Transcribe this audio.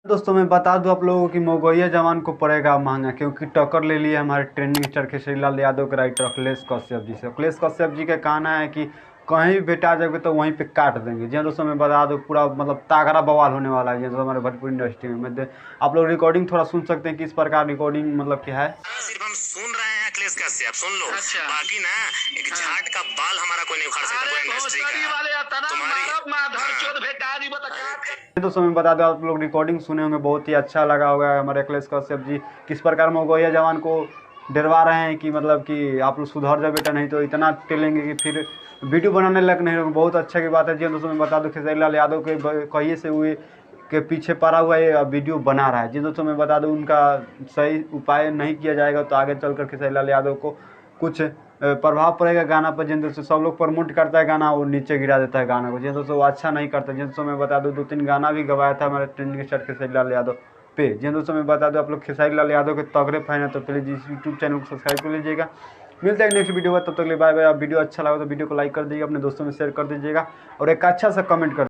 दोस्तों मैं बता दूं आप लोगों की मौगोइया जवान को पड़ेगा महंगा, क्योंकि टक्कर ले लिया हमारे ट्रेंडिंग स्टार खेसारी लाल यादव के राइटर अखिलेश कश्यप जी से। अखिलेश कश्यप जी का कहना है कि कहीं भी बेटा जाओगे तो वहीं पे काट देंगे। जी हाँ दोस्तों मैं बता दूं पूरा मतलब तागड़ा बवाल होने वाला है जी दोस्तों हमारे भोजपुरी इंडस्ट्री में। आप लोग रिकॉर्डिंग थोड़ा सुन सकते हैं कि इस प्रकार रिकॉर्डिंग मतलब क्या है। सिर्फ हम सुन रहे हैं अखिलेश कश्यप, सुन लो। अच्छा। बाकी ना एक झाट का बाल हमारा कोई नहीं उखाड़ सकता, कोई इंडस्ट्री का तुम्हारी। दोस्तों मैं बता दूं आप लोग रिकॉर्डिंग सुने होंगे, बहुत ही अच्छा लगा होगा हमारे अखिलेश कश्यप जी किस प्रकार मौगोइया जवान को डरवा रहे हैं कि मतलब कि आप लोग सुधर जाओ बेटा, नहीं तो इतना टेलेंगे कि फिर वीडियो बनाने लायक नहीं होगा। बहुत अच्छा की बात है जी दोस्तों मैं बता दूं खेसारी लाल यादव के कहिए से हुए के पीछे पड़ा हुआ ये वीडियो बना रहा है जी दोस्तों मैं बता दूं उनका सही उपाय नहीं किया जाएगा तो आगे चलकर खेसारी लाल यादव को कुछ प्रभाव पड़ेगा गाना पर। जिन दोस्तों सब लोग प्रमोट करता है गाना, वो नीचे गिरा देता है गाना को। जिन दोस्तों वो अच्छा नहीं करता। जिन दोस्तों मैं बता दूं 2-3 गाना भी गवाया था हमारे ट्रेंडिंग स्टार खेसारी लाल यादव पे। जिन दोस्तों मैं बता दूं आप लोग खेसारी लाल यादव के तगड़े फैन है तो प्लीज़ इस यूट्यूब चैनल को सब्सक्राइब कर लीजिएगा। मिलता है नेक्स्ट वीडियो में, तब तक के लिए बाय बाय। आप वीडियो अच्छा लगा तो वीडियो को लाइक कर दीजिएगा, अपने दोस्तों में शेयर कर दीजिएगा और एक अच्छा सा कमेंट कर